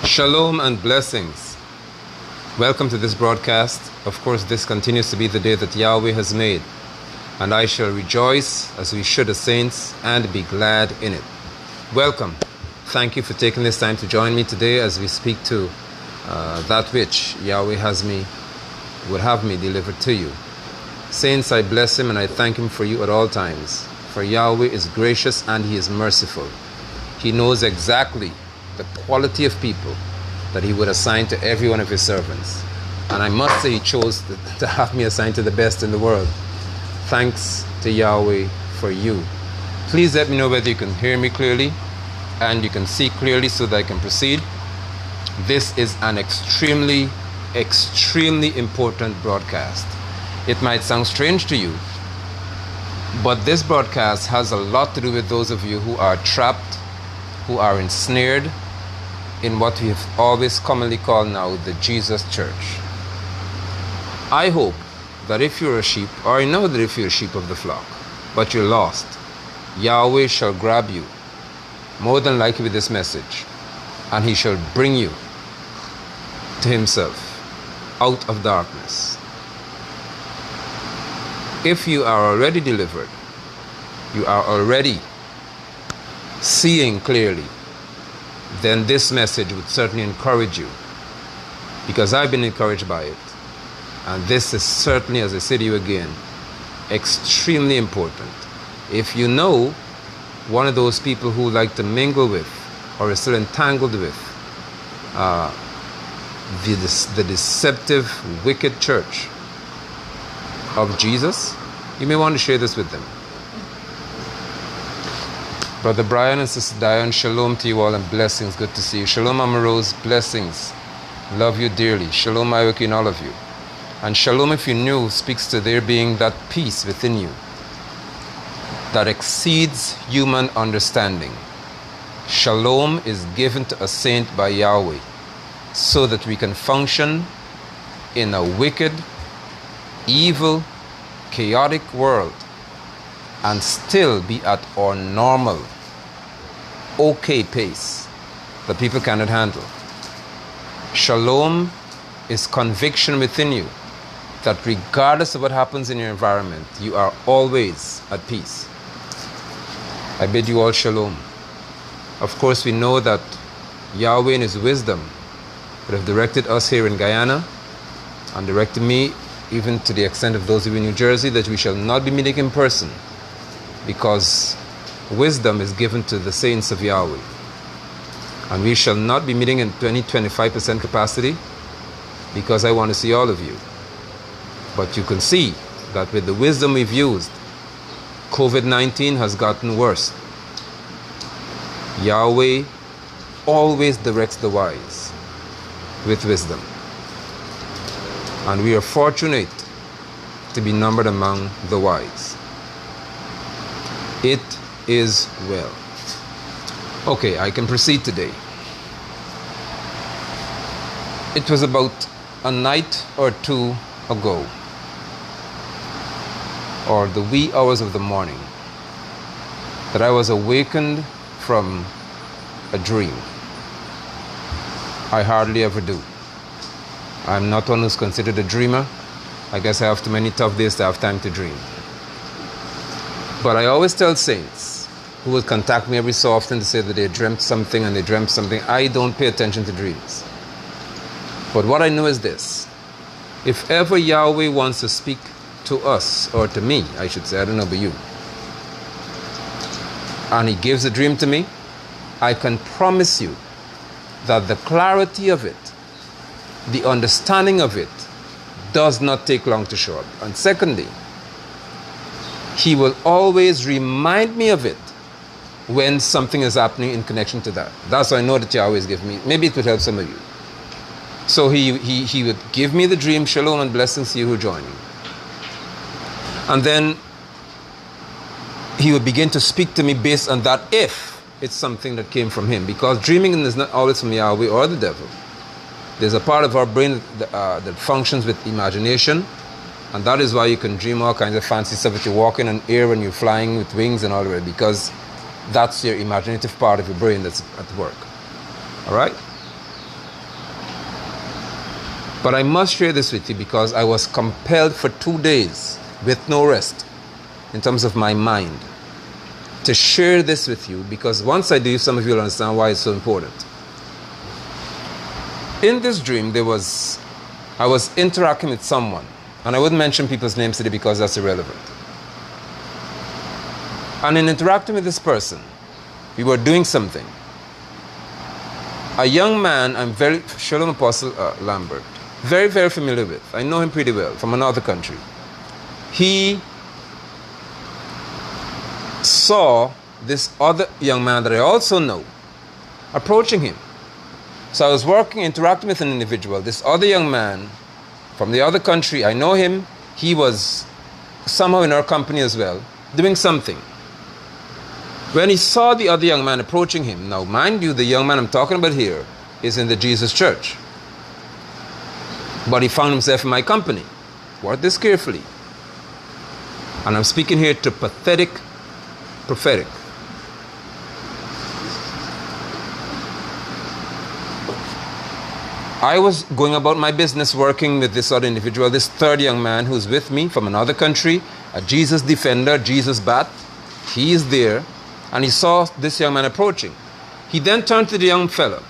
Shalom and blessings. Welcome to this broadcast. Of course, this continues to be the day that Yahweh has made, and I shall rejoice, as we should as saints, and be glad in it. Welcome. Thank you for taking this time to join me today as we speak to that which Yahweh would have me delivered to you. Saints, I bless him and I thank him for you at all times. For Yahweh is gracious and he is merciful. He knows exactly the quality of people that he would assign to every one of his servants. And I must say he chose to have me assigned to the best in the world. Thanks to Yahweh for you. Please let me know whether you can hear me clearly and you can see clearly so that I can proceed. This is an extremely important broadcast. It might sound strange to you, but this broadcast has a lot to do with those of you who are trapped, who are ensnared in what we have always commonly called now the Jesus Church. I hope that if you're a sheep, or I know that if you're a sheep of the flock, but you're lost, Yahweh shall grab you, more than likely with this message, and he shall bring you to himself out of darkness. If you are already delivered, you are already seeing clearly, then this message would certainly encourage you, because I've been encouraged by it. And this is certainly, as I say to you again, extremely important. If you know one of those people who like to mingle with or is still entangled with the deceptive, wicked church of Jesus, you may want to share this with them. Brother Brian and Sister Diane, shalom to you all and blessings. Good to see you. Shalom Amarose, blessings. Love you dearly. Shalom Iwaki and all of you. And shalom, if you knew, speaks to there being that peace within you that exceeds human understanding. Shalom is given to a saint by Yahweh so that we can function in a wicked, evil, chaotic world and still be at our normal, okay pace that people cannot handle. Shalom is conviction within you that regardless of what happens in your environment, you are always at peace. I bid you all shalom. Of course, we know that Yahweh in his wisdom would have directed us here in Guyana and directed me even to the extent of those of you in New Jersey that we shall not be meeting in person, because wisdom is given to the saints of Yahweh. And we shall not be meeting in 25% capacity, because I want to see all of you. But you can see that with the wisdom we've used, COVID-19 has gotten worse. Yahweh always directs the wise with wisdom. And we are fortunate to be numbered among the wise. It is well. Okay, I can proceed today. It was about a night or two ago, or the wee hours of the morning, that I was awakened from a dream. I hardly ever do. I'm not one who's considered a dreamer. I guess I have too many tough days to have time to dream. But I always tell saints who will contact me every so often to say that they dreamt something and they dreamt something, I don't pay attention to dreams. But what I know is this: if ever Yahweh wants to speak to us, or to me, I should say, I don't know about you, and he gives a dream to me, I can promise you that the clarity of it, the understanding of it, does not take long to show up. And secondly, he will always remind me of it when something is happening in connection to that. That's why I know that Yahweh is giving me. Maybe it would help some of you. So he would give me the dream, shalom and blessings to you who join me. And then he would begin to speak to me based on that, if it's something that came from him. Because dreaming is not always from Yahweh or the devil. There's a part of our brain that functions with imagination, and that is why you can dream all kinds of fancy stuff that you're walking on air and you're flying with wings and all that, because that's your imaginative part of your brain that's at work. All right? But I must share this with you because I was compelled for 2 days with no rest in terms of my mind to share this with you, because once I do, some of you will understand why it's so important. In this dream, I was interacting with someone, and I wouldn't mention people's names today because that's irrelevant. And in interacting with this person, we were doing something. A young man, Shalom Apostle Lambert, very, very familiar with. I know him pretty well from another country. He saw this other young man that I also know approaching him. So I was interacting with an individual. This other young man from the other country, I know him. He was somehow in our company as well, doing something. When he saw the other young man approaching him, now mind you, the young man I'm talking about here is in the Jesus Church. But he found himself in my company. Watch this carefully. And I'm speaking here to prophetic. I was going about my business working with this other individual, this third young man who's with me from another country, a Jesus defender, Jesus bat. He is there, and he saw this young man approaching. He then turned to the young fellow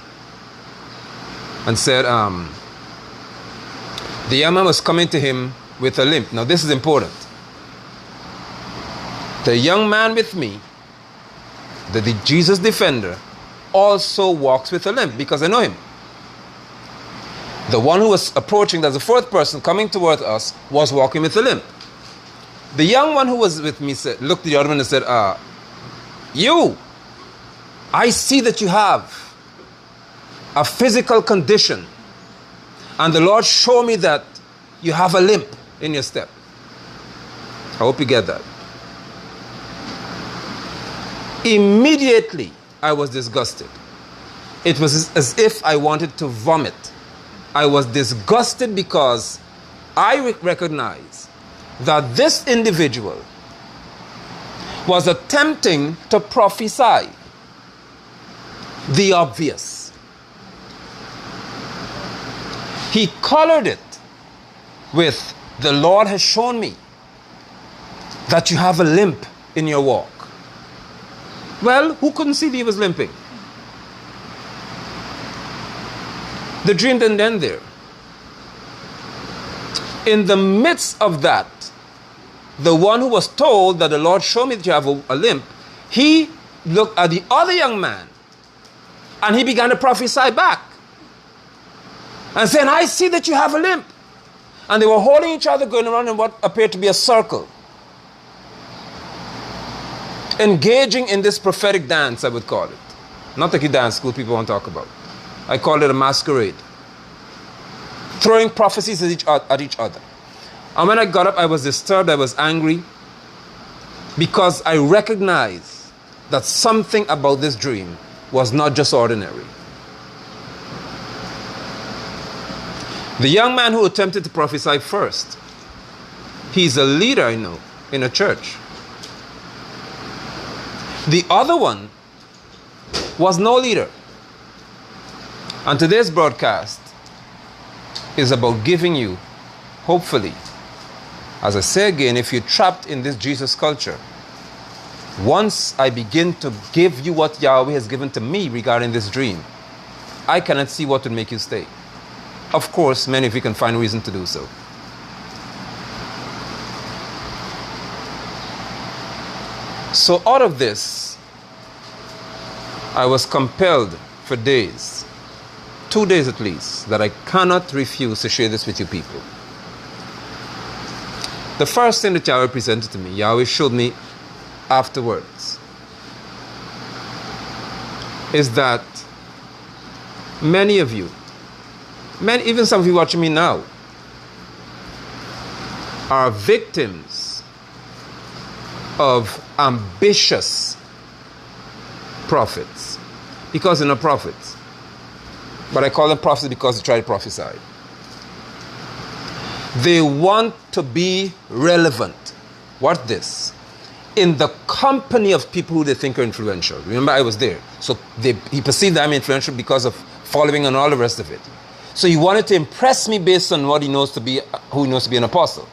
and said, the young man was coming to him with a limp. Now this is important. The young man with me, the Jesus defender, also walks with a limp because I know him. The one who was approaching, that's the fourth person coming towards us, was walking with a limp. The young one who was with me looked at the other one and said, you, I see that you have a physical condition, and the Lord showed me that you have a limp in your step. I hope you get that. Immediately, I was disgusted. It was as if I wanted to vomit. I was disgusted because I recognized that this individual was attempting to prophesy the obvious. He colored it with, the Lord has shown me that you have a limp in your walk. Well, who couldn't see that he was limping? The dream didn't end there. In the midst of that, the one who was told that the Lord showed me that you have a limp, he looked at the other young man and he began to prophesy back and saying, I see that you have a limp. And they were holding each other, going around in what appeared to be a circle, engaging in this prophetic dance, I would call it. Not like you dance school people won't talk about. I call it a masquerade. Throwing prophecies at each other. And when I got up, I was disturbed, I was angry, because I recognized that something about this dream was not just ordinary. The young man who attempted to prophesy first, he's a leader, I know, in a church. The other one was no leader. And today's broadcast is about giving you, hopefully, as I say again, if you're trapped in this Jesus culture, once I begin to give you what Yahweh has given to me regarding this dream, I cannot see what would make you stay. Of course, many of you can find reason to do so. So out of this, I was compelled for days, 2 days at least, that I cannot refuse to share this with you people. The first thing that Yahweh presented to me, Yahweh showed me afterwards, is that many of you, even some of you watching me now, are victims of ambitious prophets. Because they're not prophets. But I call them prophets because they try to prophesy. They want to be relevant. What this? In the company of people who they think are influential. Remember, I was there. So he perceived that I'm influential because of following and all the rest of it. So he wanted to impress me based on what he knows to be, who he knows to be an apostle.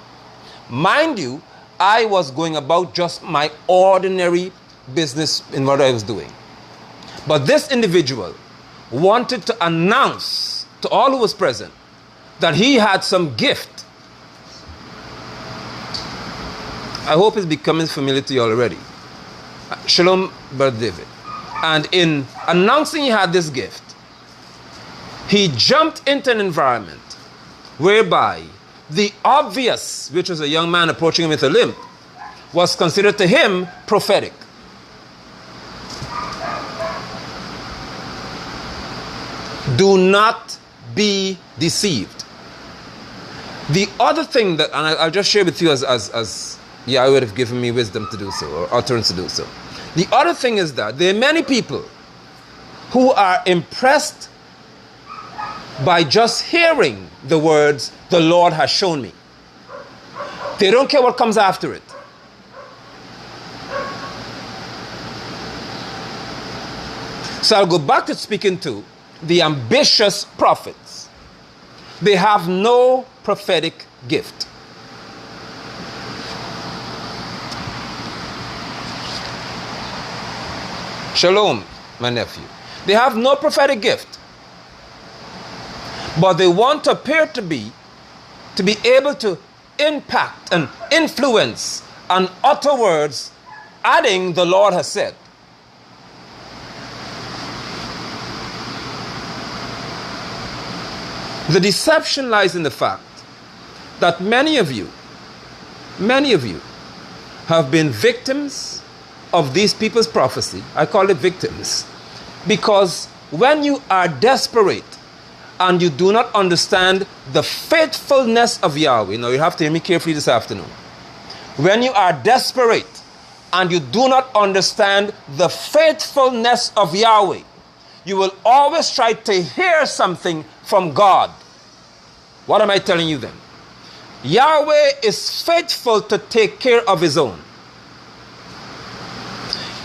Mind you, I was going about just my ordinary business in what I was doing. But this individual wanted to announce to all who was present that he had some gift. I hope it's becoming familiar to you already. Shalom, Brother David. And in announcing he had this gift, he jumped into an environment whereby the obvious, which was a young man approaching him with a limp, was considered to him prophetic. Do not be deceived. The other thing that, and I'll just share with you as Yahweh would have given me wisdom to do so, or utterance to do so. The other thing is that there are many people who are impressed by just hearing the words, the Lord has shown me. They don't care what comes after it. So I'll go back to speaking to the ambitious prophets. They have no prophetic gift. Shalom, my nephew. They have no prophetic gift. But they want to appear to be able to impact and influence and utter words, adding the Lord has said. The deception lies in the fact that many of you have been victims of these people's prophecy. I call it victims. Because when you are desperate and you do not understand the faithfulness of Yahweh, now you have to hear me carefully this afternoon. When you are desperate and you do not understand the faithfulness of Yahweh, you will always try to hear something from God. What am I telling you then? Yahweh is faithful to take care of his own.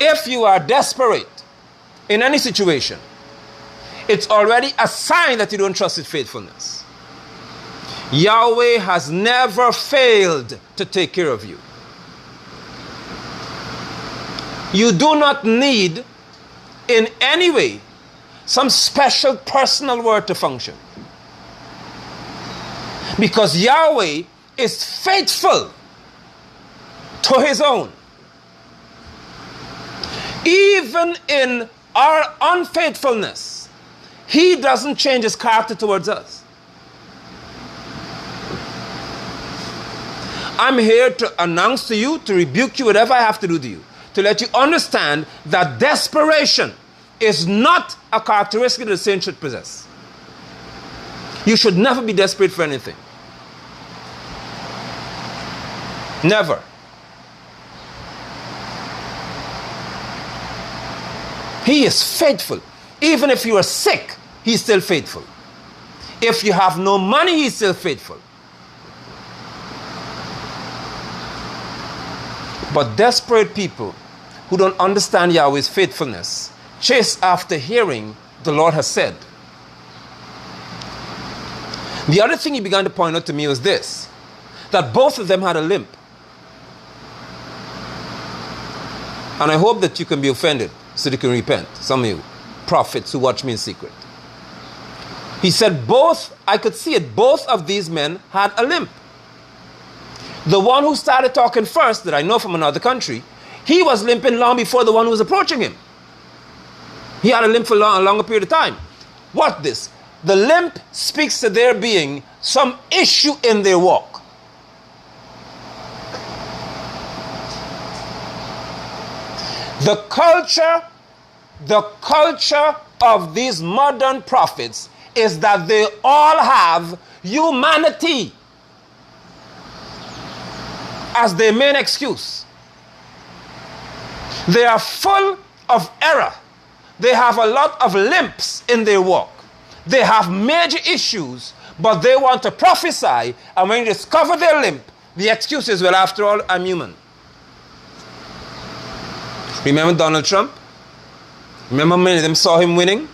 If you are desperate in any situation, it's already a sign that you don't trust his faithfulness. Yahweh has never failed to take care of you. You do not need in any way some special personal word to function. Because Yahweh is faithful to his own. Even in our unfaithfulness, he doesn't change his character towards us. I'm here to announce to you, to rebuke you, whatever I have to do to you, to let you understand that desperation is not a characteristic that the saint should possess. You should never be desperate for anything. Never. He is faithful. Even if you are sick, he's still faithful. If you have no money, he's still faithful. But desperate people who don't understand Yahweh's faithfulness chase after hearing the Lord has said. The other thing he began to point out to me was this, that both of them had a limp. And I hope that you can be offended so you can repent. Some of you prophets who watch me in secret. He said I could see it, both of these men had a limp. The one who started talking first, that I know from another country, he was limping long before the one who was approaching him. He had a limp for a longer period of time. What this? The limp speaks to there being some issue in their walk. The culture of these modern prophets is that they all have humanity as their main excuse. They are full of error. They have a lot of limps in their walk. They have major issues, but they want to prophesy, and when you discover their limp, the excuse is, well, after all, I'm human. Remember Donald Trump? Remember many of them saw him winning?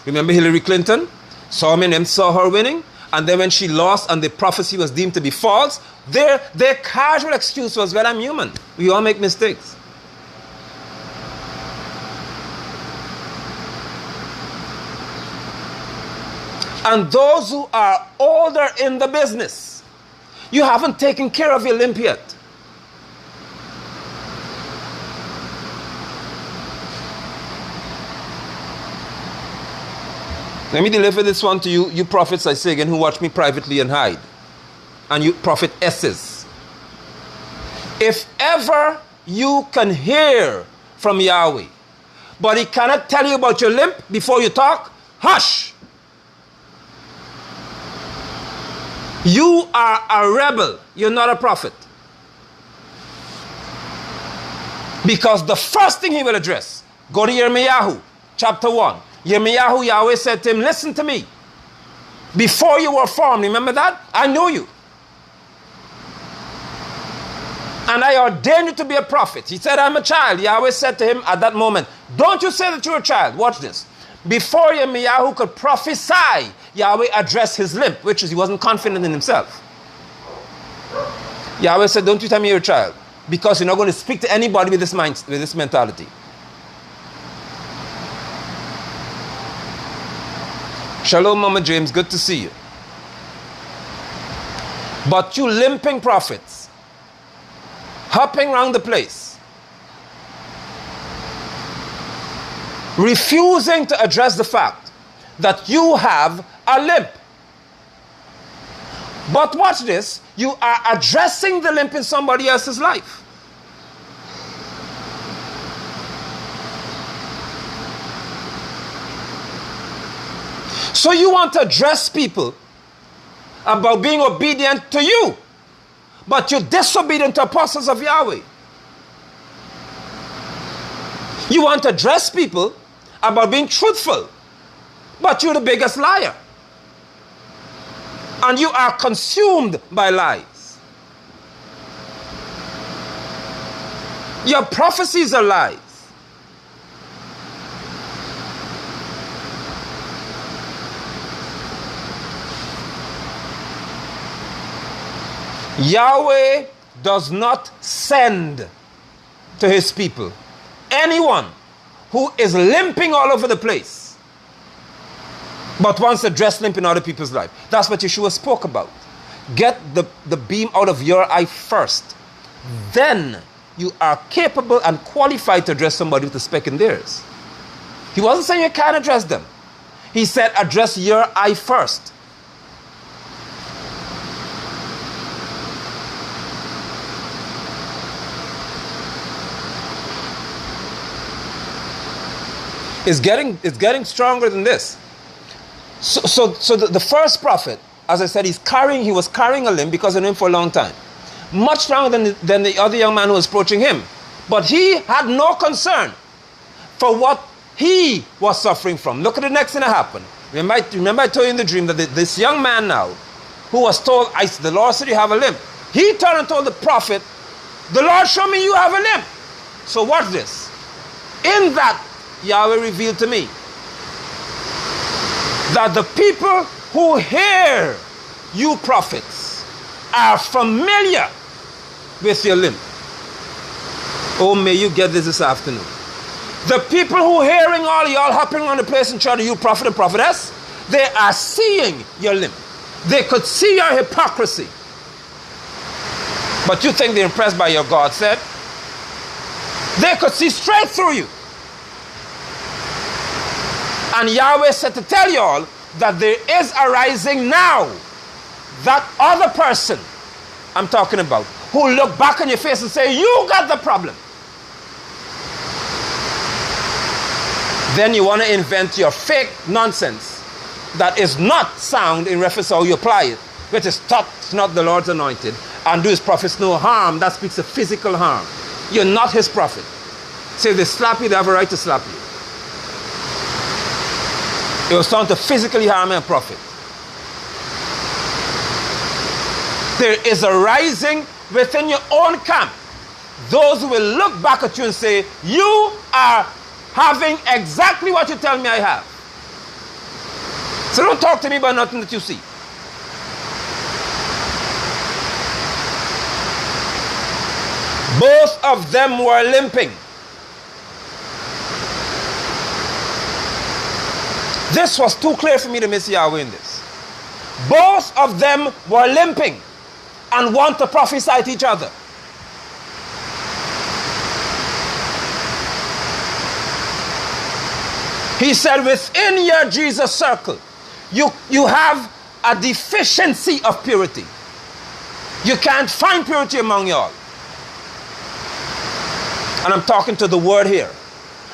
Remember Hillary Clinton? Some in them saw her winning, and then when she lost and the prophecy was deemed to be false, their casual excuse was, well, I'm human. We all make mistakes. And those who are older in the business, you haven't taken care of your limp yet. Let me deliver this one to you, you prophets, I say again, who watch me privately and hide. And you prophet S's. If ever you can hear from Yahweh, but he cannot tell you about your limp before you talk, hush. You are a rebel. You're not a prophet. Because the first thing he will address, go to Yirmiyahu, chapter 1. Yirmiyahu, Yahweh said to him, listen to me. Before you were formed, remember that? I knew you. And I ordained you to be a prophet. He said, I'm a child. Yahweh said to him at that moment, don't you say that you're a child. Watch this. Before Yirmiyahu could prophesy, Yahweh addressed his limp, which is he wasn't confident in himself. Yahweh said, don't you tell me you're a child, because you're not going to speak to anybody with this mind, with this mentality. Shalom, Mama James, good to see you. But you limping prophets, hopping around the place, refusing to address the fact that you have a limp. But watch this, you are addressing the limp in somebody else's life. So you want to address people about being obedient to you, but you're disobedient to apostles of Yahweh. You want to address people about being truthful, but you're the biggest liar. And you are consumed by lies. Your prophecies are lies. Yahweh does not send to his people anyone who is limping all over the place, but wants to address limp in other people's life. That's what Yeshua spoke about. Get the beam out of your eye first. Then you are capable and qualified to address somebody with a speck in theirs. He wasn't saying you can't address them. He said address your eye first. It's getting stronger than this. So the first prophet, as I said, he was carrying a limb because I knew him for a long time. Much stronger than the other young man who was approaching him. But he had no concern for what he was suffering from. Look at the next thing that happened. Remember I told you in the dream that this young man now, who was told, the Lord said you have a limp. He turned and told the prophet, the Lord showed me you have a limp. So watch this. In that, Yahweh revealed to me that the people who hear you prophets are familiar with your limp. Oh, may you get this afternoon. The people who hearing all y'all hopping around the place and shouting, you prophet and prophetess, they are seeing your limp. They could see your hypocrisy. But you think they're impressed by your God said? They could see straight through you. And Yahweh said to tell you all that there is arising now that other person I'm talking about who look back on your face and say, you got the problem. Then you want to invent your fake nonsense that is not sound in reference to how you apply it, which is touch not the Lord's anointed and do his prophets no harm. That speaks of physical harm. You're not his prophet. Say if they slap you, they have a right to slap you. It was trying to physically harm a prophet. There is a rising within your own camp. Those who will look back at you and say, you are having exactly what you tell me I have. So don't talk to me about nothing that you see. Both of them were limping. This was too clear for me to miss Yahweh in this. Both of them were limping and want to prophesy to each other. He said, within your Jesus circle, you have a deficiency of purity. You can't find purity among y'all. And I'm talking to the word here.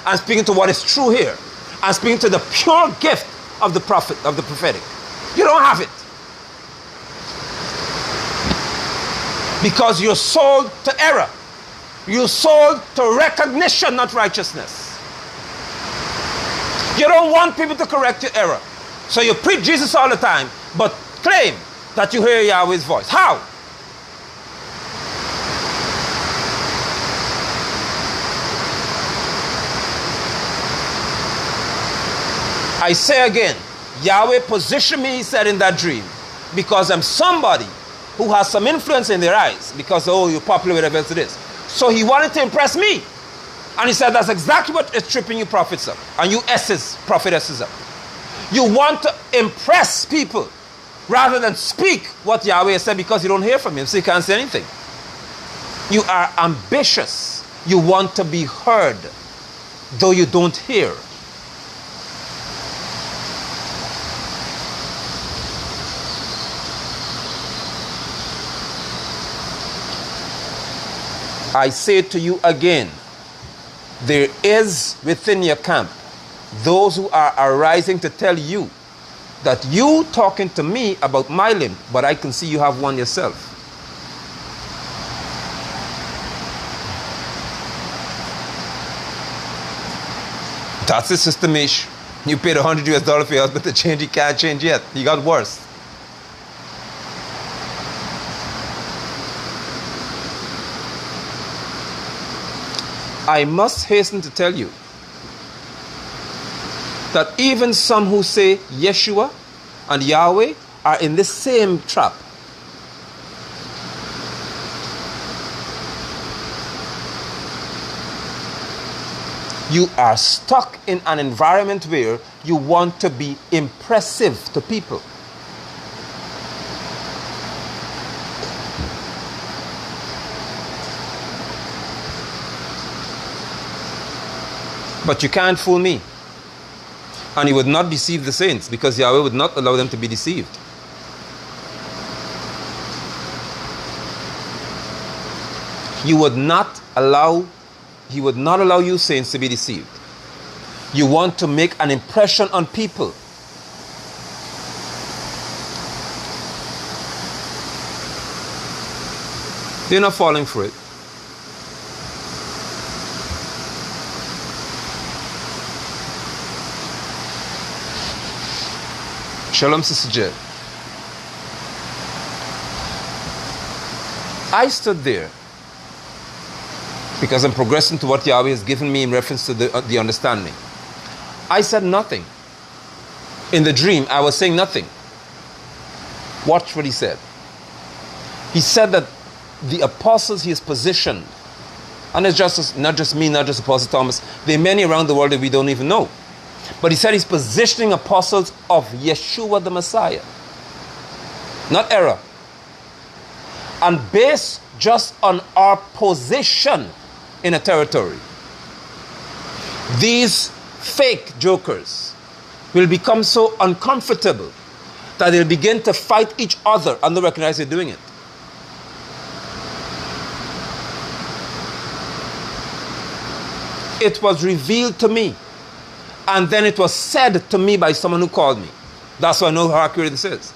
I'm speaking to what is true here. I'm speaking to the pure gift of the prophet, of the prophetic. You don't have it. Because you're sold to error. You're sold to recognition, not righteousness. You don't want people to correct your error. So you preach Jesus all the time, but claim that you hear Yahweh's voice. How? I say again, Yahweh positioned me, he said, in that dream, because I'm somebody who has some influence in their eyes, because, oh, you're popular, whatever else it is. So he wanted to impress me. And he said, that's exactly what is tripping you prophets up, and you prophetesses up. You want to impress people rather than speak what Yahweh said, because you don't hear from him, so you can't say anything. You are ambitious. You want to be heard, though you don't hear. I say to you again, there is within your camp those who are arising to tell you that you talking to me about my limb, but I can see you have one yourself. That's the system ish. You paid $100 for your husband to change, he can't change yet. He got worse. I must hasten to tell you that even some who say Yeshua and Yahweh are in this same trap. You are stuck in an environment where you want to be impressive to people. But you can't fool me. And you would not deceive the saints, because Yahweh would not allow them to be deceived. He would not allow you saints to be deceived. You want to make an impression on people. They're not falling for it. Shalom, Sister Jed. I stood there because I'm progressing to what Yahweh has given me in reference to the understanding. I said nothing. In the dream, I was saying nothing. Watch what he said. He said that the apostles he has positioned, and it's not just me, not just Apostle Thomas, there are many around the world that we don't even know. But he said he's positioning apostles of Yeshua the Messiah. Not error. And based just on our position in a territory, these fake jokers will become so uncomfortable that they'll begin to fight each other and not recognize they're doing it. It was revealed to me. And then it was said to me by someone who called me. That's why I know how accurate this is.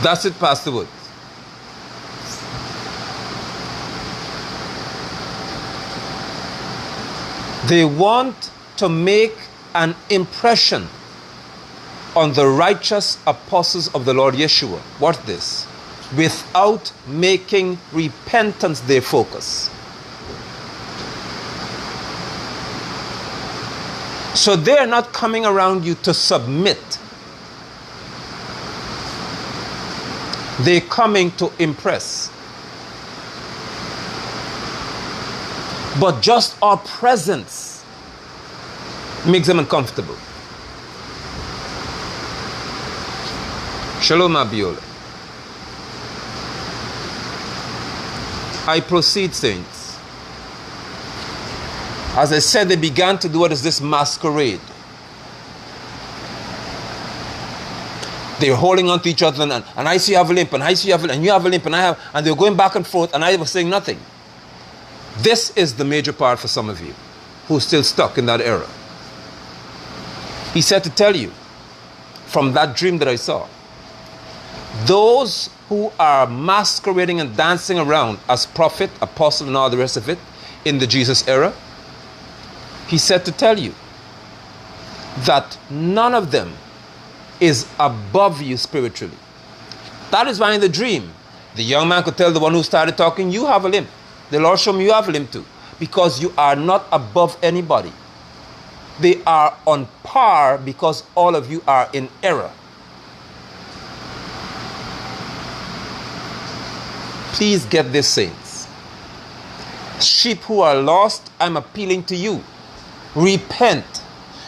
That's it, Pastor Wood. They want to make an impression on the righteous apostles of the Lord Yeshua. What's this? Without making repentance their focus. So they're not coming around you to submit. They're coming to impress. But just our presence makes them uncomfortable. Shalom Abiola. I proceed, saints. As I said, they began to do what is this masquerade. They're holding on to each other, and I see you have a limp, and I see you have a limp, and you have a limp, and they're going back and forth, and I was saying nothing. This is the major part for some of you who are still stuck in that era. He said to tell you from that dream that I saw, those who are masquerading and dancing around as prophet, apostle, and all the rest of it in the Jesus era, he said to tell you that none of them is above you spiritually. That is why in the dream, the young man could tell the one who started talking, you have a limp. The Lord showed me you have a limp too. Because you are not above anybody. They are on par because all of you are in error. Please get this, saints. Sheep who are lost, I'm appealing to you. Repent.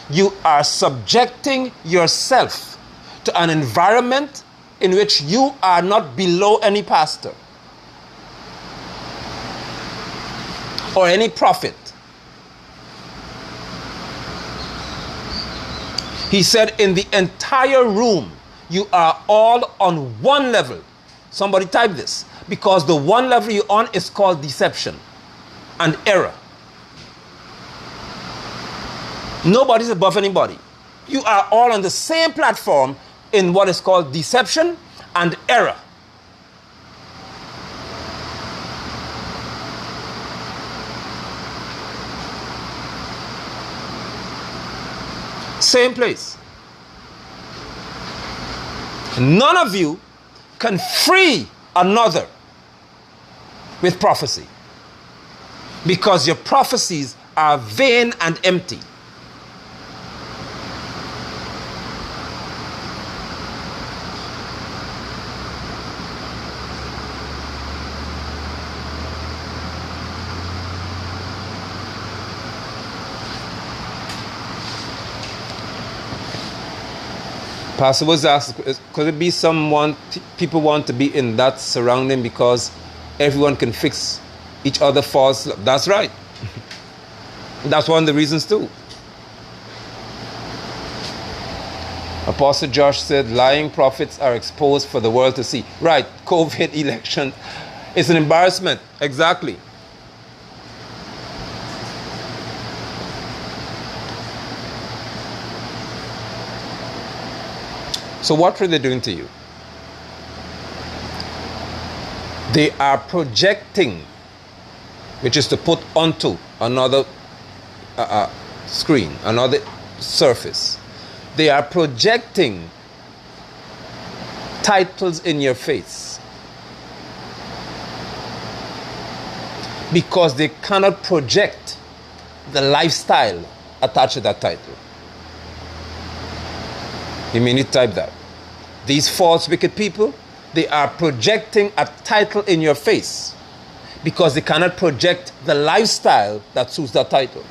You are subjecting yourself to an environment in which you are not below any pastor or any prophet. He said in the entire room, you are all on one level. Somebody type this. Because the one level you're on is called deception and error. Nobody's above anybody. You are all on the same platform in what is called deception and error. Same place. None of you can free another with prophecy, because your prophecies are vain and empty. Pastor was asked, could it be someone, people want to be in that surrounding because everyone can fix each other false? That's right. That's one of the reasons too. Apostle Josh said, lying prophets are exposed for the world to see. Right, COVID election is an embarrassment. Exactly. So what were they doing to you? They are projecting, which is to put onto another screen, another surface. They are projecting titles in your face because they cannot project the lifestyle attached to that title. You may need to type that. These false wicked people, they are projecting a title in your face because they cannot project the lifestyle that suits that title.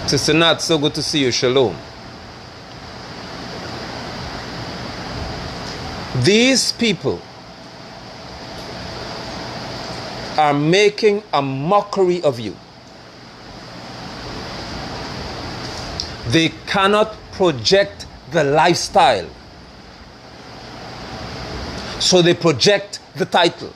Sister Nat, so good to see you. Shalom. These people are making a mockery of you. They cannot project the lifestyle. So they project the title.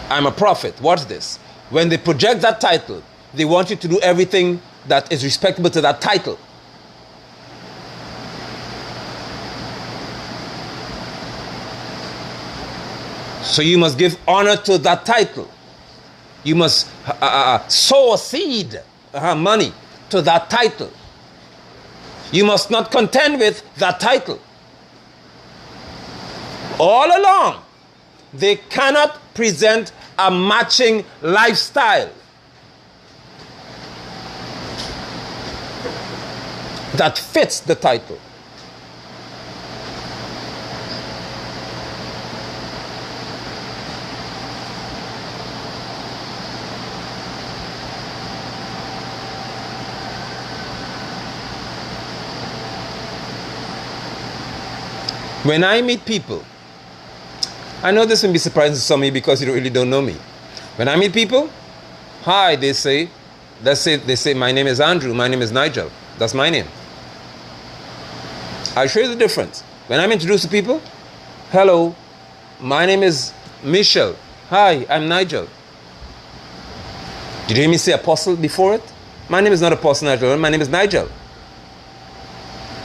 I'm a prophet. What's this? When they project that title, they want you to do everything that is respectable to that title. So you must give honor to that title. You must sow a seed, money, to that title. You must not contend with that title. All along, they cannot present a matching lifestyle that fits the title. When I meet people, I know this will be surprising to some of you because you really don't know me. When I meet people, hi, they say, they say, my name is Andrew, my name is Nigel. That's my name. I'll show you the difference. When I'm introduced to people, hello, my name is Michelle. Hi, I'm Nigel. Did you hear me say apostle before it? My name is not Apostle Nigel, my name is Nigel.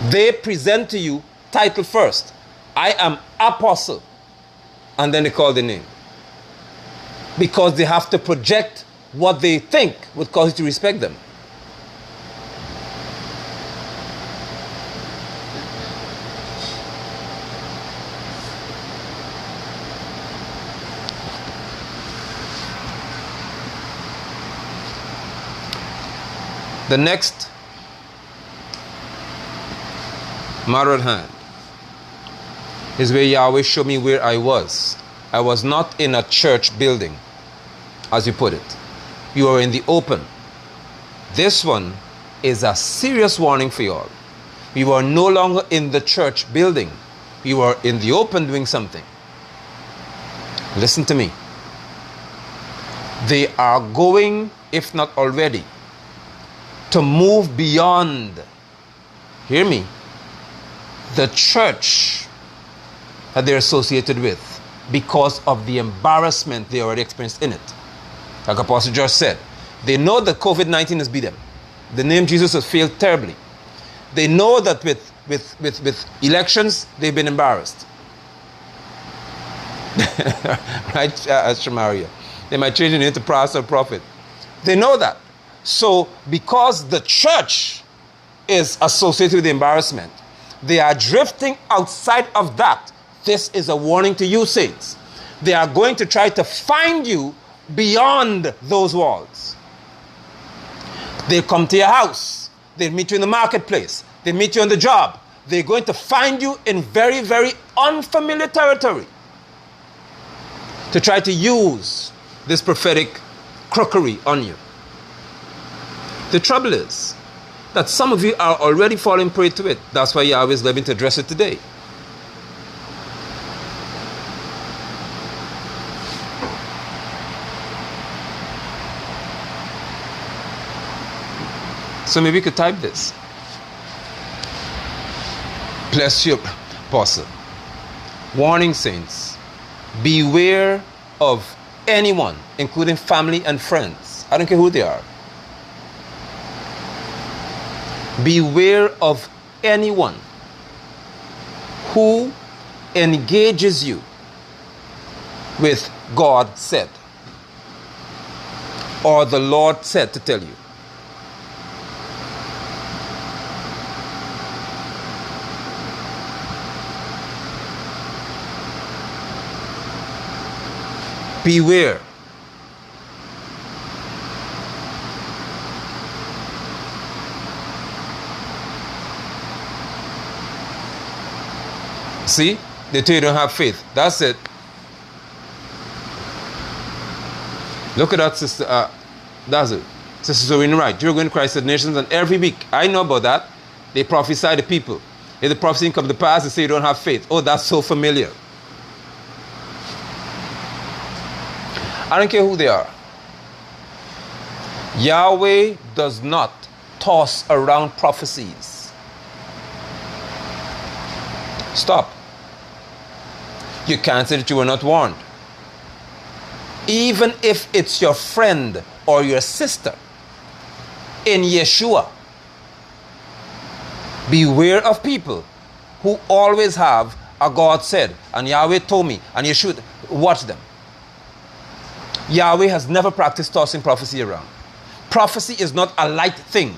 They present to you title first. I am apostle. And then they call the name. Because they have to project what they think would cause you to respect them. The next matter at hand is where Yahweh showed me where I was. I was not in a church building, as you put it. You are in the open. This one is a serious warning for you all. You are no longer in the church building. You are in the open doing something. Listen to me. They are going, if not already, to move beyond, hear me, the church that they're associated with because of the embarrassment they already experienced in it. Like Apostle George said, they know that COVID-19 has beat them. The name Jesus has failed terribly. They know that with elections, they've been embarrassed. Right, Shamaria? They might change the name to pastor or prophet. They know that. So, because the church is associated with the embarrassment, they are drifting outside of that. This is a warning to you, saints. They are going to try to find you beyond those walls. They come to your house. They meet you in the marketplace. They meet you on the job. They're going to find you in very, very unfamiliar territory to try to use this prophetic crookery on you. The trouble is that some of you are already falling prey to it. That's why Yahweh is living to address it today. So maybe we could type this. Bless you, Apostle. Warning, saints. Beware of anyone, including family and friends. I don't care who they are. Beware of anyone who engages you with God said or the Lord said to tell you. Beware. See, they tell you don't have faith. That's it. Look at that, sister. That's it. Sister Zoe right. You're going to Christ the nations, and every week, I know about that. They prophesy to people. If the prophecy come to pass, they say you don't have faith. Oh, that's so familiar. I don't care who they are. Yahweh does not toss around prophecies. Stop. You can't say that you were not warned. Even if it's your friend or your sister in Yeshua. Beware of people who always have a God said, and Yahweh told me, and you should watch them. Yahweh has never practiced tossing prophecy around. Prophecy is not a light thing.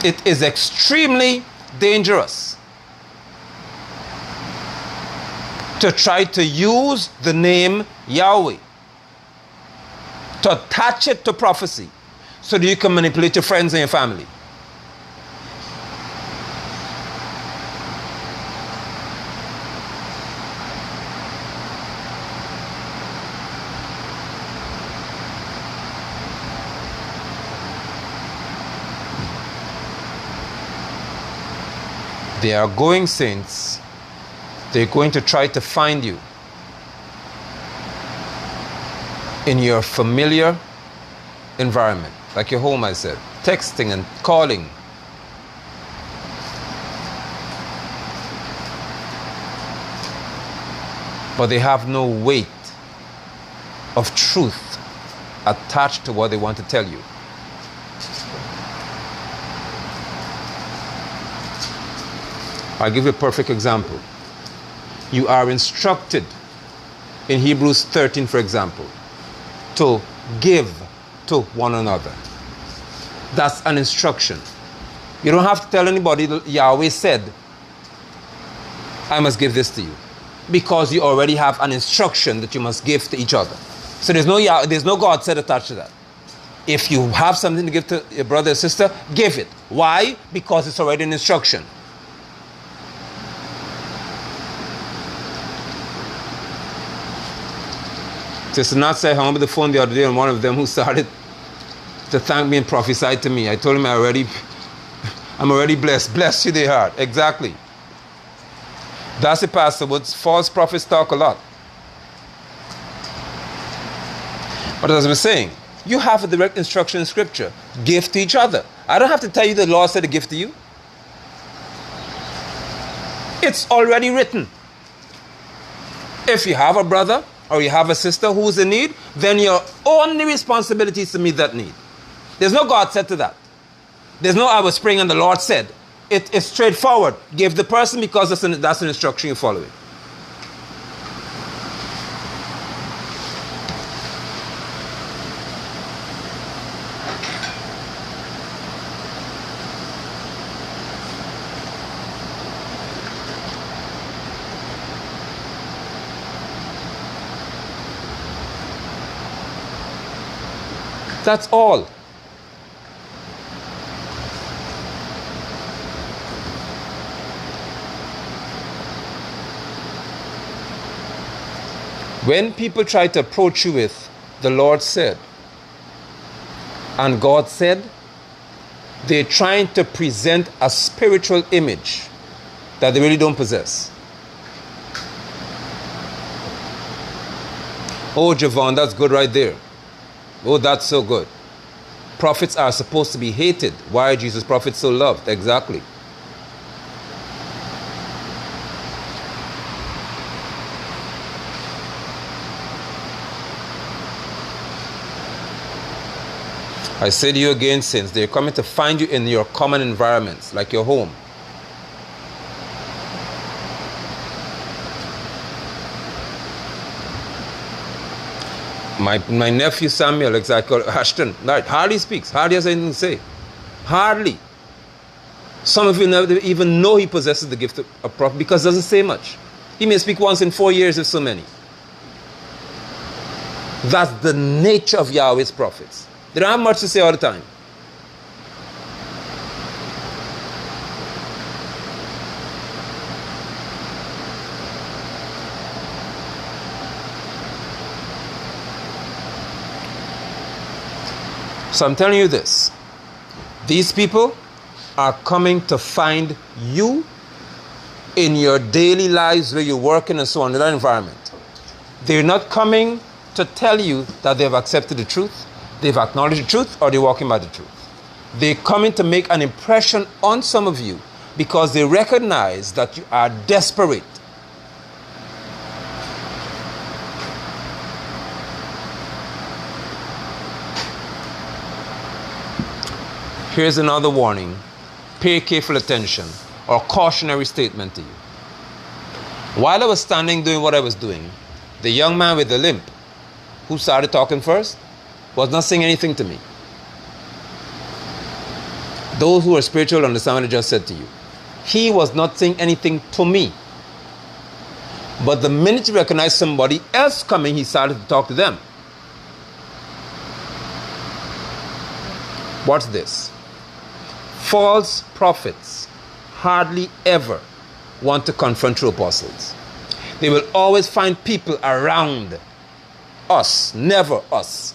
it is extremely dangerous to try to use the name Yahweh, to attach it to prophecy so that you can manipulate your friends and your family. They are going, saints. They're going to try to find you in your familiar environment, like your home, I said, texting and calling. But they have no weight of truth attached to what they want to tell you. I'll give you a perfect example. You are instructed in Hebrews 13, for example, to give to one another. That's an instruction. You don't have to tell anybody that Yahweh said, I must give this to you, because you already have an instruction that you must give to each other. So there's no God said attached to that. If you have something to give to your brother or sister, give it. Why? Because it's already an instruction. Sister Nat said, I hung up the phone the other day, and one of them who started to thank me and prophesied to me. I told him I'm already blessed. Bless you, their heart. Exactly. That's it, Pastor Woods. False prophets talk a lot. But as I was saying, you have a direct instruction in Scripture. Give to each other. I don't have to tell you the Lord said to give to you. It's already written. If you have a brother or you have a sister who's in need, then your only responsibility is to meet that need. There's no God said to that. There's no I was praying and the Lord said. It's straightforward. Give the person because that's an instruction you're following. That's all. When people try to approach you with, the Lord said, and God said, they're trying to present a spiritual image that they really don't possess. Oh, Javon, that's good right there. Oh, that's so good. Prophets are supposed to be hated. Why are Jesus' prophets so loved? Exactly. I say to you again, saints, they're coming to find you in your common environments, like your home. My nephew Samuel, exactly, Ashton, right, hardly speaks, hardly has anything to say. Hardly. Some of you never even know he possesses the gift of prophet because it doesn't say much. He may speak once in 4 years if so many. That's the nature of Yahweh's prophets. They don't have much to say all the time. So I'm telling you this. These people are coming to find you in your daily lives where you're working and so on in that environment. They're not coming to tell you that they've accepted the truth, they've acknowledged the truth, or they're walking by the truth. They're coming to make an impression on some of you because they recognize that you are desperate. Here's another warning. Pay careful attention, or cautionary statement to you. While I was standing doing what I was doing, the young man with the limp, who started talking first, was not saying anything to me. Those who are spiritual understand what I just said to you. He was not saying anything to me. But the minute he recognized somebody else coming, he started to talk to them. Watch this. False prophets hardly ever want to confront true apostles. They will always find people around us, never us.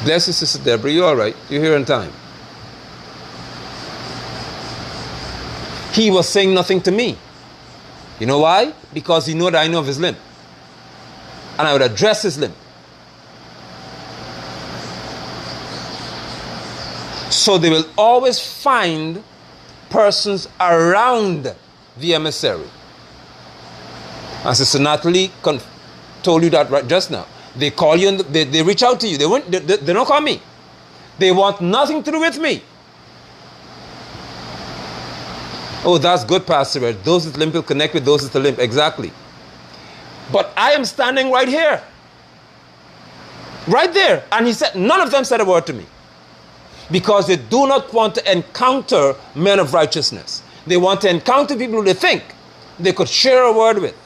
Bless you, Sister Deborah. You all right? You're here in time. He was saying nothing to me. You know why? Because he knew that I know of his limp. And I would address his limp. So they will always find persons around the emissary. And Sister Natalie told you that right just now. They call you and they reach out to you. They don't call me. They want nothing to do with me. Oh, that's good, Pastor Ed. Those with limp will connect with those with the limp. Exactly. But I am standing right here. Right there. And he said, none of them said a word to me. Because they do not want to encounter men of righteousness. They want to encounter people who they think they could share a word with.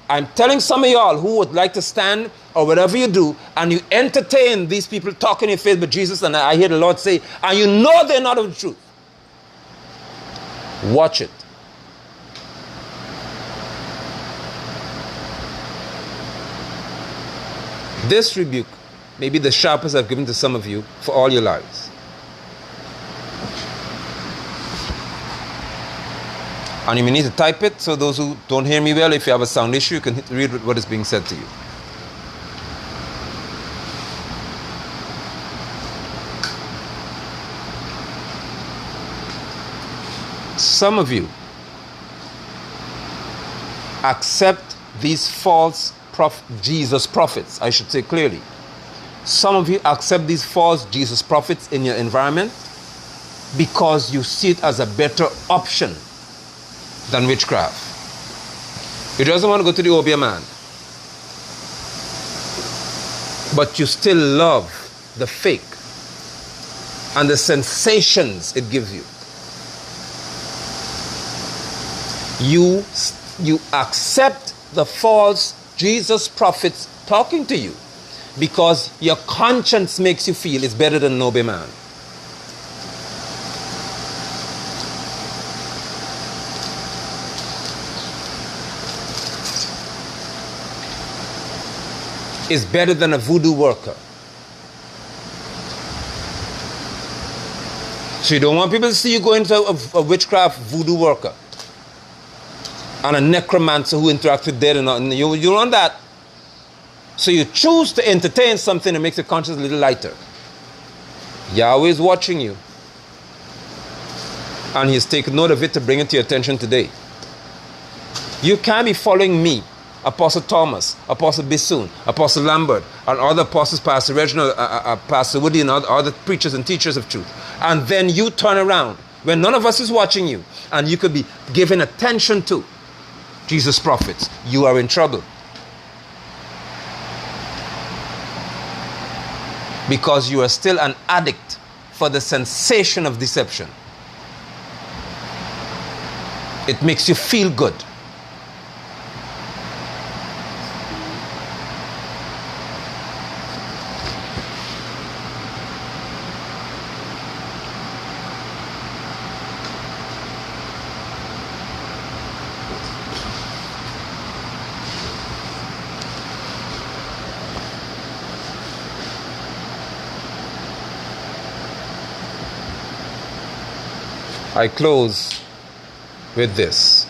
I'm telling some of y'all who would like to stand or whatever you do, and you entertain these people talking in faith with Jesus, and I hear the Lord say, and you know they're not of the truth. Watch it. This rebuke may be the sharpest I've given to some of you for all your lives. And you may need to type it, so those who don't hear me well, if you have a sound issue, you can read what is being said to you. Some of you accept these false Jesus prophets, I should say clearly. Some of you accept these false Jesus prophets in your environment because you see it as a better option than witchcraft. You doesn't want to go to the Obia man, but you still love the fake and the sensations it gives you. You accept the false Jesus prophets talking to you because your conscience makes you feel it's better than an Obia man. Is better than a voodoo worker. So you don't want people to see you go into a witchcraft voodoo worker and a necromancer who interacts with dead, and you don't want that. So you choose to entertain something that makes your conscience a little lighter. Yahweh is watching you, and He's taken note of it to bring it to your attention today. You can't be following me, Apostle Thomas, Apostle Bissoon, Apostle Lambert, and other apostles, Pastor Reginald, Pastor Woody, and other preachers and teachers of truth. And then you turn around when none of us is watching you, and you could be giving attention to Jesus prophets. You are in trouble. Because you are still an addict for the sensation of deception. It makes you feel good. I close with this.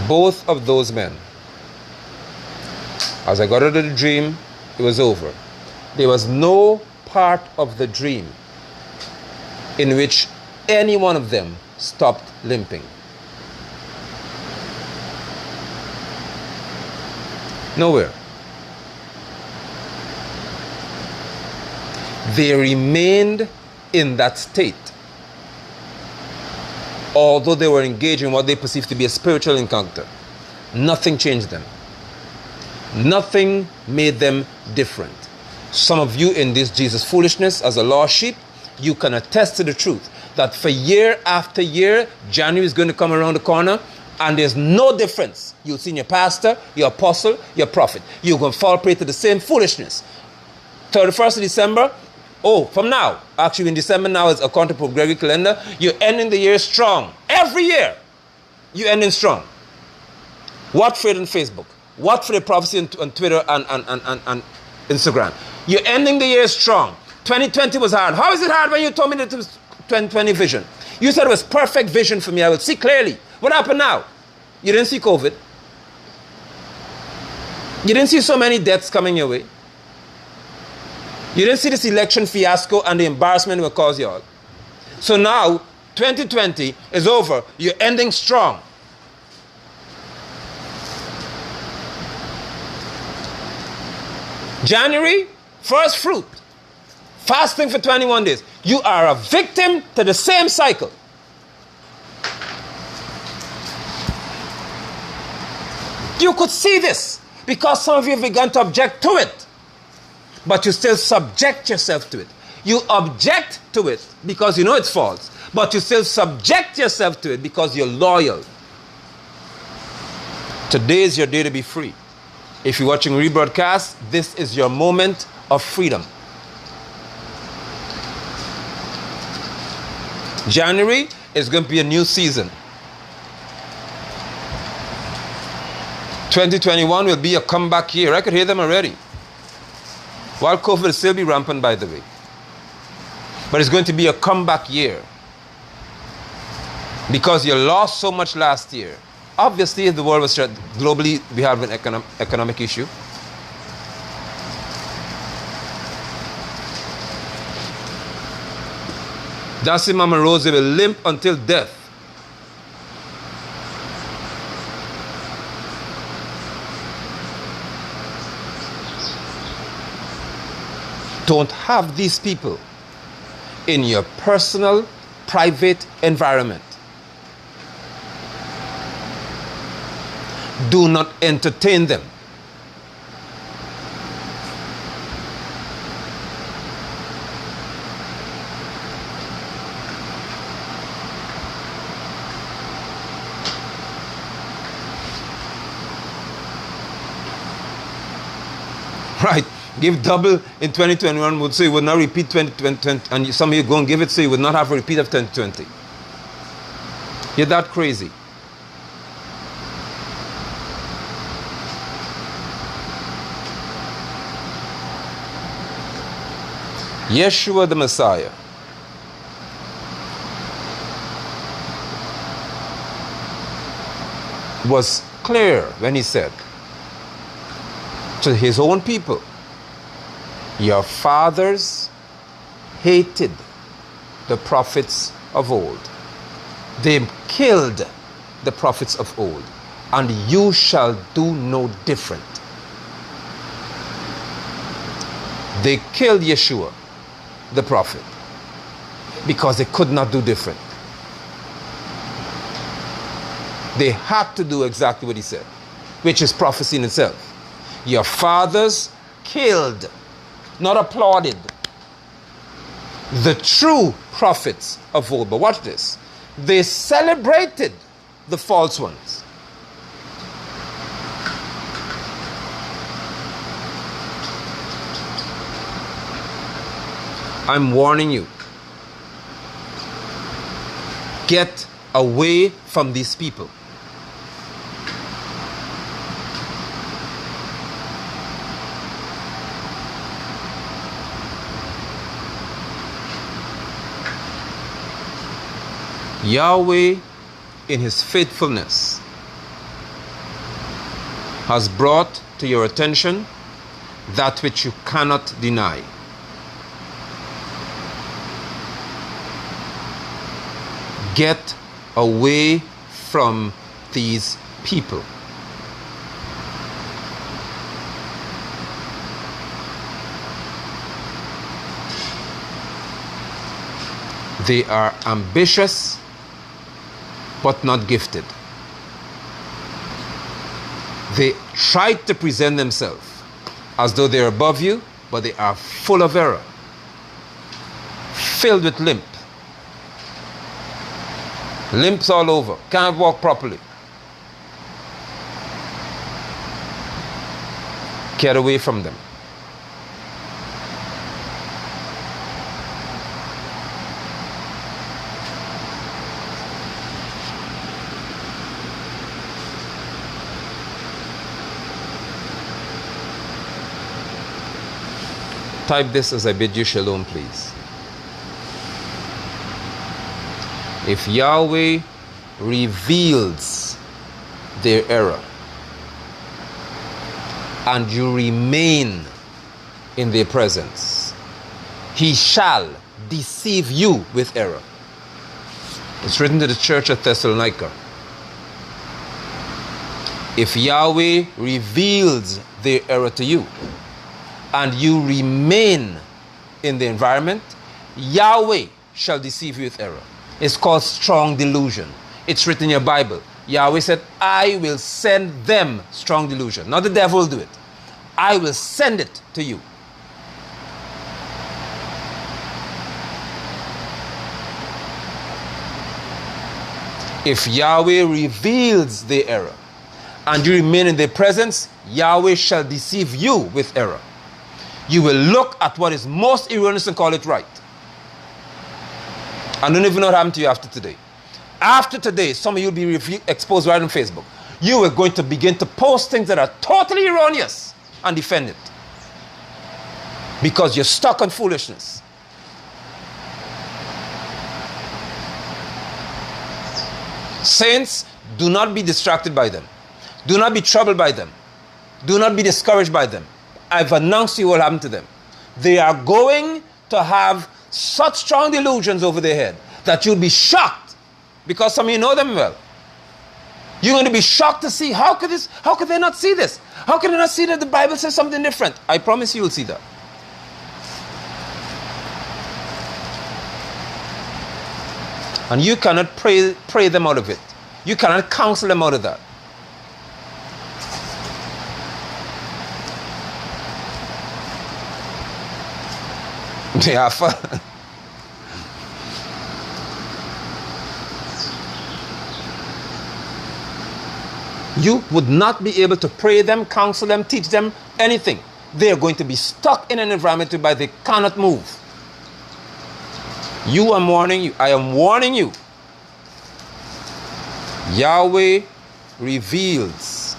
Both of those men, as I got out of the dream, it was over. There was no part of the dream in which any one of them stopped limping. Nowhere. They remained in that state, although they were engaged in what they perceived to be a spiritual encounter. Nothing changed them. Nothing made them different. Some of you in this Jesus foolishness as a lost sheep, you can attest to the truth that for year after year, January is going to come around the corner and there's no difference. You'll see your pastor, your apostle, your prophet. You're going to fall prey to the same foolishness. 31st of December, from now, actually in December now is according to Pope Gregory calendar, you're ending the year strong. Every year, you're ending strong. What for it on Facebook? What for the prophecy on Twitter and Instagram? You're ending the year strong. 2020 was hard. How is it hard when you told me that it was 2020 vision? You said it was perfect vision for me. I would see clearly. What happened now? You didn't see COVID. You didn't see so many deaths coming your way. You didn't see this election fiasco and the embarrassment it will cause you all. So now, 2020 is over. You're ending strong. January, first fruit. Fasting for 21 days. You are a victim to the same cycle. You could see this because some of you have begun to object to it. But you still subject yourself to it. You object to it because you know it's false. But you still subject yourself to it because you're loyal. Today is your day to be free. If you're watching rebroadcast, this is your moment of freedom. January is going to be a new season. 2021 will be a comeback year. I could hear them already. While COVID will still be rampant, by the way. But it's going to be a comeback year. Because you lost so much last year. Obviously, if the world was shut, globally, we have an economic issue. Darcy Mama Rose will limp until death. Don't have these people in your personal, private environment. Do not entertain them. Right. Give double in 2021 would say you would not repeat 2020, and some of you go and give it so you would not have a repeat of 2020. You're that crazy. Yeshua the Messiah was clear when he said to his own people, your fathers hated the prophets of old. They killed the prophets of old, and you shall do no different. They killed Yeshua, the prophet, because they could not do different. They had to do exactly what he said, which is prophecy in itself. Your fathers killed, not applauded, the true prophets of old. But watch this. They celebrated the false ones. I'm warning you. Get away from these people. Yahweh, in his faithfulness, has brought to your attention that which you cannot deny. Get away from these people. They are ambitious, but not gifted. They try to present themselves as though they're above you, but they are full of error, filled with limps all over, can't walk properly. Get away from them. Type this as I bid you shalom, please. If Yahweh reveals their error and you remain in their presence, he shall deceive you with error. It's written to the church at Thessalonica. If Yahweh reveals their error to you and you remain in the environment, Yahweh shall deceive you with error. It's called strong delusion. It's written in your Bible. Yahweh said, I will send them strong delusion. Not the devil will do it. I will send it to you. If Yahweh reveals the error and you remain in their presence, Yahweh shall deceive you with error. You will look at what is most erroneous and call it right. I don't even know what happened to you after today. After today, some of you will be exposed right on Facebook. You are going to begin to post things that are totally erroneous and defend it. Because you're stuck on foolishness. Saints, do not be distracted by them. Do not be troubled by them. Do not be discouraged by them. I've announced to you what happened to them. They are going to have such strong delusions over their head that you'll be shocked, because some of you know them well. You're going to be shocked to see how could they not see this? How can they not see that the Bible says something different? I promise you will see that. And you cannot pray them out of it. You cannot counsel them out of that. They are fun. You would not be able to pray them, counsel them, teach them anything. They are going to be stuck in an environment whereby they cannot move. I am warning you. Yahweh reveals.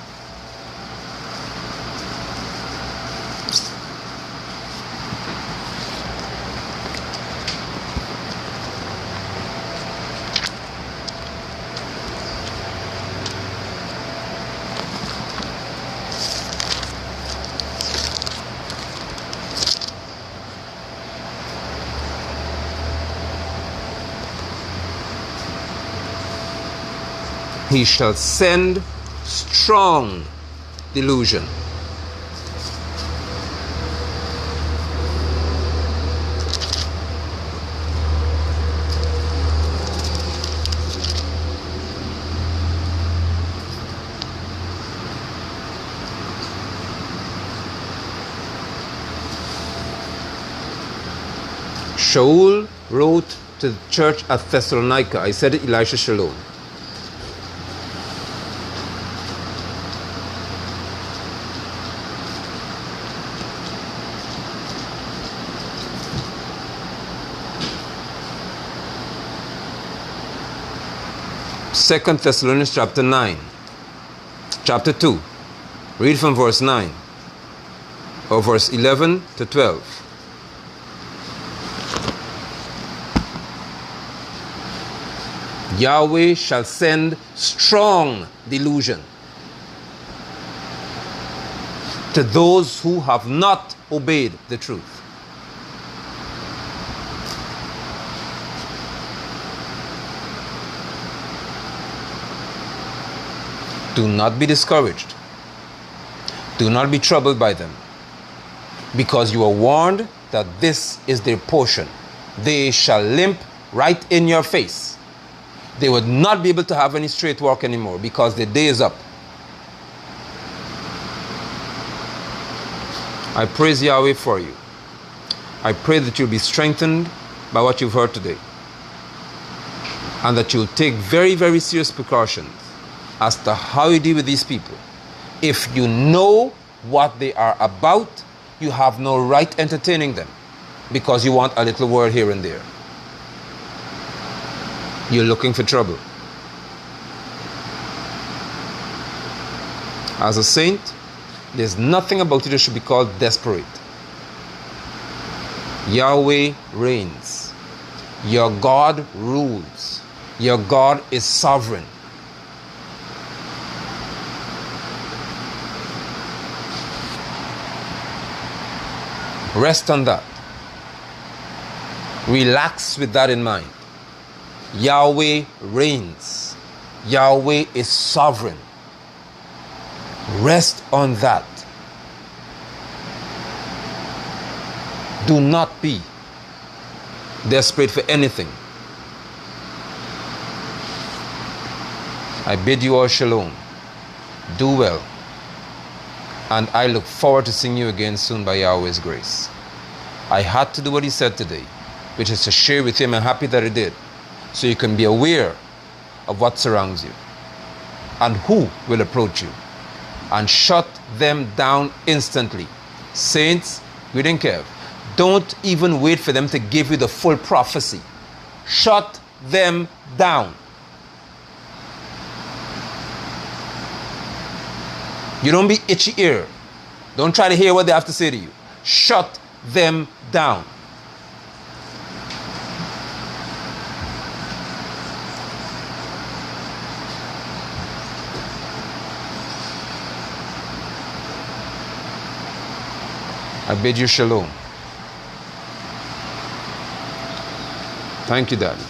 He shall send strong delusion. Shaul wrote to the church at Thessalonica. I said it, Elisha Shalom. Second Thessalonians chapter 9, chapter 2. Read from verse 9 or verse 11 to 12. Yahweh shall send strong delusion to those who have not obeyed the truth. Do not be discouraged. Do not be troubled by them, because you are warned that this is their portion. They shall limp right in your face. They would not be able to have any straight walk anymore because their day is up. I praise Yahweh for you. I pray that you'll be strengthened by what you've heard today, and that you'll take very, very serious precautions as to how you deal with these people. If you know what they are about, you have no right entertaining them because you want a little word here and there. You're looking for trouble. As a saint, there's nothing about you that should be called desperate. Yahweh reigns. Your God rules. Your God is sovereign. Rest on that. Relax with that in mind. Yahweh reigns. Yahweh is sovereign. Rest on that. Do not be desperate for anything. I bid you all shalom. Do well. And I look forward to seeing you again soon by Yahweh's grace. I had to do what he said today, which is to share with him. I'm happy that he did, so you can be aware of what surrounds you and who will approach you, and shut them down instantly. Saints, we didn't care. Don't even wait for them to give you the full prophecy. Shut them down. You don't be itchy ear. Don't try to hear what they have to say to you. Shut them down. I bid you shalom. Thank you, Daddy.